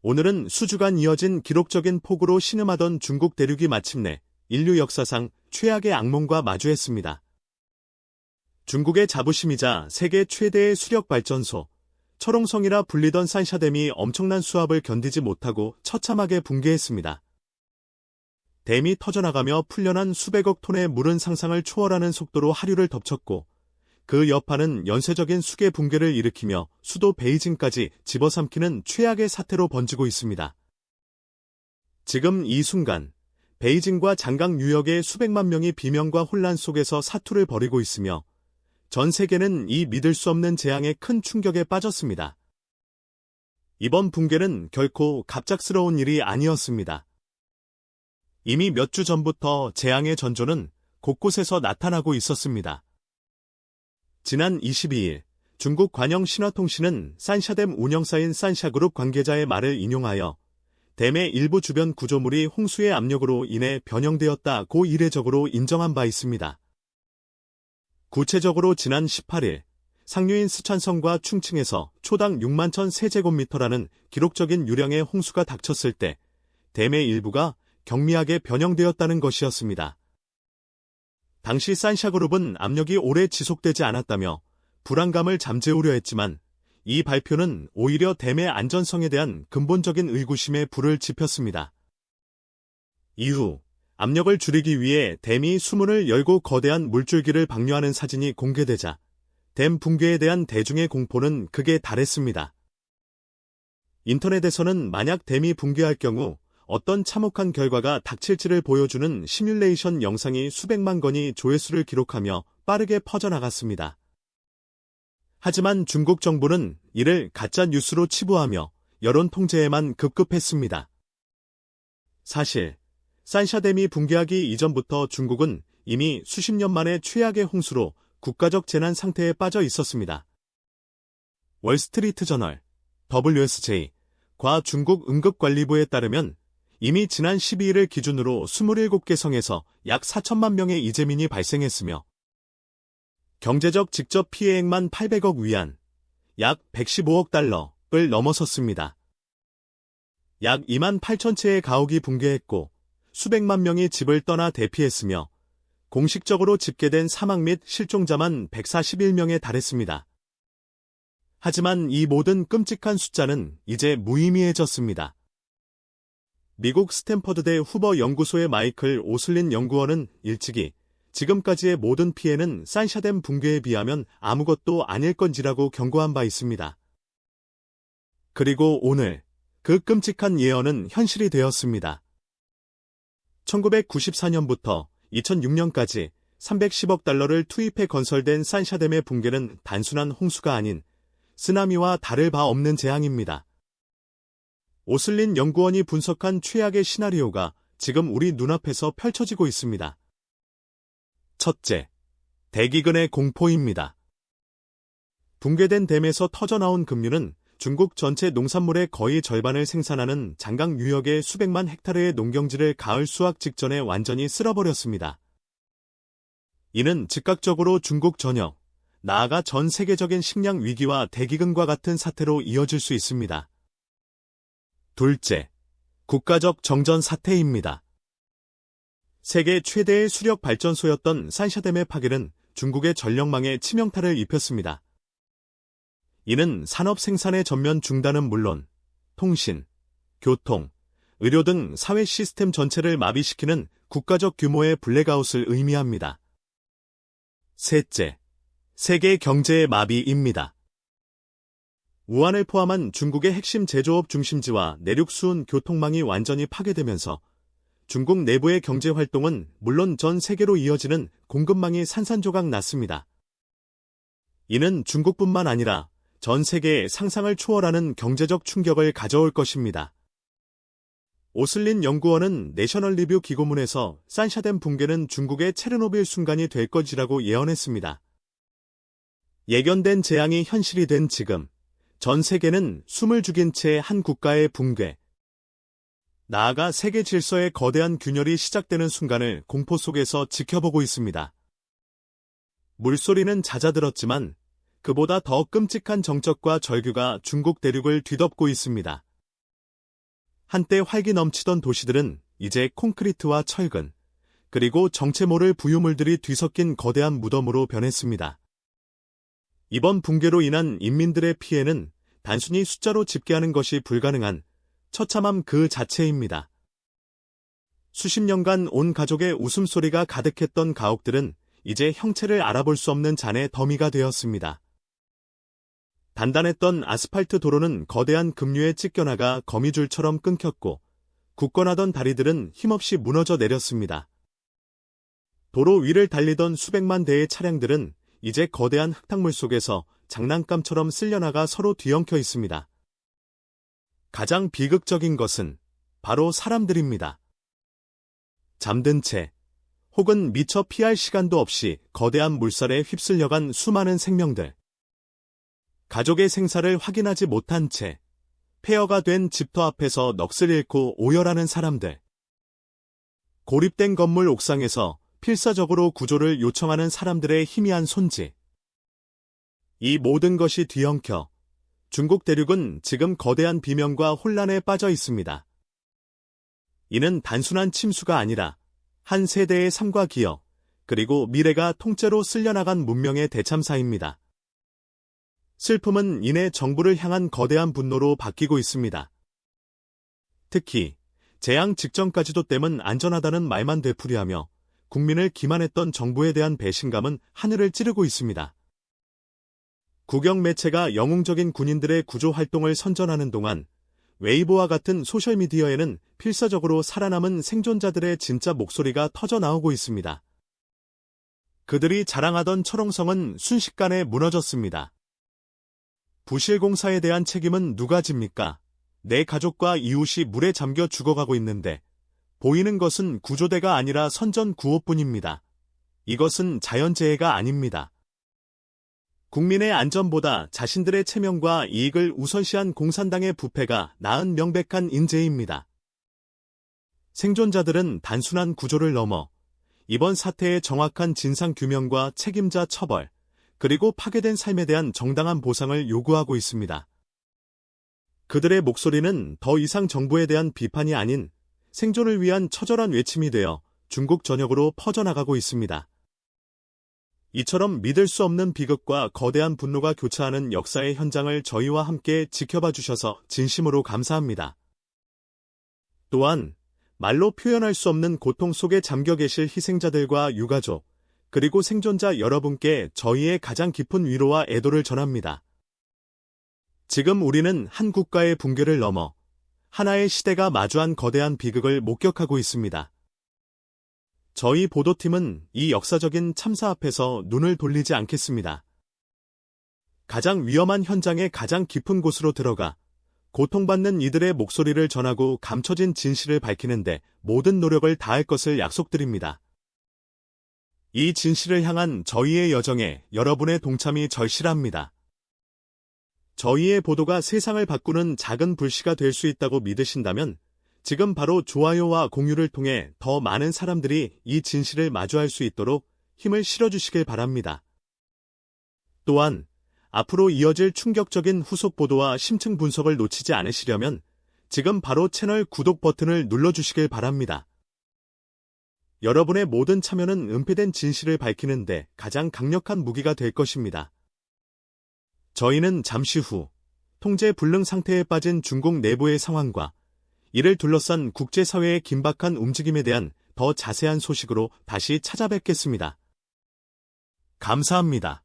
오늘은 수주간 이어진 기록적인 폭우로 신음하던 중국 대륙이 마침내 인류 역사상 최악의 악몽과 마주했습니다. 중국의 자부심이자 세계 최대의 수력 발전소, 철옹성이라 불리던 산샤댐이 엄청난 수압을 견디지 못하고 처참하게 붕괴했습니다. 댐이 터져나가며 풀려난 수백억 톤의 물은 상상을 초월하는 속도로 하류를 덮쳤고, 그 여파는 연쇄적인 수계 붕괴를 일으키며 수도 베이징까지 집어삼키는 최악의 사태로 번지고 있습니다. 지금 이 순간, 베이징과 장강 유역의 수백만 명이 비명과 혼란 속에서 사투를 벌이고 있으며, 전 세계는 이 믿을 수 없는 재앙에 큰 충격에 빠졌습니다. 이번 붕괴는 결코 갑작스러운 일이 아니었습니다. 이미 몇 주 전부터 재앙의 전조는 곳곳에서 나타나고 있었습니다. 지난 22일, 중국 관영 신화통신은 산샤댐 운영사인 산샤그룹 관계자의 말을 인용하여 댐의 일부 주변 구조물이 홍수의 압력으로 인해 변형되었다고 이례적으로 인정한 바 있습니다. 구체적으로 지난 18일, 상류인 스촨성과 충칭에서 초당 6만 1,000세제곱미터라는 기록적인 유량의 홍수가 닥쳤을 때 댐의 일부가 경미하게 변형되었다는 것이었습니다. 당시 산샤그룹은 압력이 오래 지속되지 않았다며 불안감을 잠재우려 했지만 이 발표는 오히려 댐의 안전성에 대한 근본적인 의구심에 불을 지폈습니다. 이후 압력을 줄이기 위해 댐이 수문을 열고 거대한 물줄기를 방류하는 사진이 공개되자 댐 붕괴에 대한 대중의 공포는 극에 달했습니다. 인터넷에서는 만약 댐이 붕괴할 경우 어떤 참혹한 결과가 닥칠지를 보여주는 시뮬레이션 영상이 수백만 건이 조회수를 기록하며 빠르게 퍼져나갔습니다. 하지만 중국 정부는 이를 가짜 뉴스로 치부하며 여론 통제에만 급급했습니다. 사실 산샤댐이 붕괴하기 이전부터 중국은 이미 수십 년 만에 최악의 홍수로 국가적 재난 상태에 빠져 있었습니다. 월스트리트 저널, WSJ, 과 중국 응급관리부에 따르면 이미 지난 12일을 기준으로 27개 성에서 약 4천만 명의 이재민이 발생했으며 경제적 직접 피해액만 800억 위안, 약 115억 달러를 넘어섰습니다. 약 2만 8천 채의 가옥이 붕괴했고 수백만 명이 집을 떠나 대피했으며 공식적으로 집계된 사망 및 실종자만 141명에 달했습니다. 하지만 이 모든 끔찍한 숫자는 이제 무의미해졌습니다. 미국 스탠퍼드대 후버 연구소의 마이클 오슬린 연구원은 일찍이 지금까지의 모든 피해는 산샤댐 붕괴에 비하면 아무것도 아닐 건지라고 경고한 바 있습니다. 그리고 오늘 그 끔찍한 예언은 현실이 되었습니다. 1994년부터 2006년까지 310억 달러를 투입해 건설된 산샤댐의 붕괴는 단순한 홍수가 아닌 쓰나미와 다를 바 없는 재앙입니다. 오슬린 연구원이 분석한 최악의 시나리오가 지금 우리 눈앞에서 펼쳐지고 있습니다. 첫째, 대기근의 공포입니다. 붕괴된 댐에서 터져나온 급류는 중국 전체 농산물의 거의 절반을 생산하는 장강 유역의 수백만 헥타르의 농경지를 가을 수확 직전에 완전히 쓸어버렸습니다. 이는 즉각적으로 중국 전역, 나아가 전 세계적인 식량 위기와 대기근과 같은 사태로 이어질 수 있습니다. 둘째, 국가적 정전 사태입니다. 세계 최대의 수력 발전소였던 산샤댐의 파괴는 중국의 전력망에 치명타를 입혔습니다. 이는 산업 생산의 전면 중단은 물론 통신, 교통, 의료 등 사회 시스템 전체를 마비시키는 국가적 규모의 블랙아웃을 의미합니다. 셋째, 세계 경제의 마비입니다. 우한을 포함한 중국의 핵심 제조업 중심지와 내륙 수은 교통망이 완전히 파괴되면서 중국 내부의 경제 활동은 물론 전 세계로 이어지는 공급망이 산산조각 났습니다. 이는 중국뿐만 아니라 전 세계의 상상을 초월하는 경제적 충격을 가져올 것입니다. 오슬린 연구원은 내셔널 리뷰 기고문에서 산샤댐 붕괴는 중국의 체르노빌 순간이 될 것이라고 예언했습니다. 예견된 재앙이 현실이 된 지금, 전 세계는 숨을 죽인 채 한 국가의 붕괴, 나아가 세계 질서의 거대한 균열이 시작되는 순간을 공포 속에서 지켜보고 있습니다. 물소리는 잦아들었지만 그보다 더 끔찍한 정적과 절규가 중국 대륙을 뒤덮고 있습니다. 한때 활기 넘치던 도시들은 이제 콘크리트와 철근, 그리고 정체 모를 부유물들이 뒤섞인 거대한 무덤으로 변했습니다. 이번 붕괴로 인한 인민들의 피해는 단순히 숫자로 집계하는 것이 불가능한 처참함 그 자체입니다. 수십 년간 온 가족의 웃음소리가 가득했던 가옥들은 이제 형체를 알아볼 수 없는 잔의 더미가 되었습니다. 단단했던 아스팔트 도로는 거대한 급류에 찢겨나가 거미줄처럼 끊겼고 굳건하던 다리들은 힘없이 무너져 내렸습니다. 도로 위를 달리던 수백만 대의 차량들은 이제 거대한 흙탕물 속에서 장난감처럼 쓸려나가 서로 뒤엉켜 있습니다. 가장 비극적인 것은 바로 사람들입니다. 잠든 채 혹은 미처 피할 시간도 없이 거대한 물살에 휩쓸려간 수많은 생명들. 가족의 생사를 확인하지 못한 채 폐허가 된 집터 앞에서 넋을 잃고 오열하는 사람들. 고립된 건물 옥상에서 필사적으로 구조를 요청하는 사람들의 희미한 손짓. 이 모든 것이 뒤엉켜 중국 대륙은 지금 거대한 비명과 혼란에 빠져 있습니다. 이는 단순한 침수가 아니라 한 세대의 삶과 기억, 그리고 미래가 통째로 쓸려나간 문명의 대참사입니다. 슬픔은 이내 정부를 향한 거대한 분노로 바뀌고 있습니다. 특히 재앙 직전까지도 댐은 안전하다는 말만 되풀이하며 국민을 기만했던 정부에 대한 배신감은 하늘을 찌르고 있습니다. 국영 매체가 영웅적인 군인들의 구조 활동을 선전하는 동안 웨이보와 같은 소셜미디어에는 필사적으로 살아남은 생존자들의 진짜 목소리가 터져 나오고 있습니다. 그들이 자랑하던 철옹성은 순식간에 무너졌습니다. 부실공사에 대한 책임은 누가 집니까? 내 가족과 이웃이 물에 잠겨 죽어가고 있는데 보이는 것은 구조대가 아니라 선전구호뿐입니다. 이것은 자연재해가 아닙니다. 국민의 안전보다 자신들의 체면과 이익을 우선시한 공산당의 부패가 낳은 명백한 인재입니다. 생존자들은 단순한 구조를 넘어 이번 사태의 정확한 진상규명과 책임자 처벌, 그리고 파괴된 삶에 대한 정당한 보상을 요구하고 있습니다. 그들의 목소리는 더 이상 정부에 대한 비판이 아닌 생존을 위한 처절한 외침이 되어 중국 전역으로 퍼져나가고 있습니다. 이처럼 믿을 수 없는 비극과 거대한 분노가 교차하는 역사의 현장을 저희와 함께 지켜봐 주셔서 진심으로 감사합니다. 또한 말로 표현할 수 없는 고통 속에 잠겨 계실 희생자들과 유가족, 그리고 생존자 여러분께 저희의 가장 깊은 위로와 애도를 전합니다. 지금 우리는 한 국가의 붕괴를 넘어 하나의 시대가 마주한 거대한 비극을 목격하고 있습니다. 저희 보도팀은 이 역사적인 참사 앞에서 눈을 돌리지 않겠습니다. 가장 위험한 현장의 가장 깊은 곳으로 들어가 고통받는 이들의 목소리를 전하고 감춰진 진실을 밝히는데 모든 노력을 다할 것을 약속드립니다. 이 진실을 향한 저희의 여정에 여러분의 동참이 절실합니다. 저희의 보도가 세상을 바꾸는 작은 불씨가 될 수 있다고 믿으신다면 지금 바로 좋아요와 공유를 통해 더 많은 사람들이 이 진실을 마주할 수 있도록 힘을 실어주시길 바랍니다. 또한 앞으로 이어질 충격적인 후속 보도와 심층 분석을 놓치지 않으시려면 지금 바로 채널 구독 버튼을 눌러주시길 바랍니다. 여러분의 모든 참여는 은폐된 진실을 밝히는 데 가장 강력한 무기가 될 것입니다. 저희는 잠시 후 통제 불능 상태에 빠진 중국 내부의 상황과 이를 둘러싼 국제사회의 긴박한 움직임에 대한 더 자세한 소식으로 다시 찾아뵙겠습니다. 감사합니다.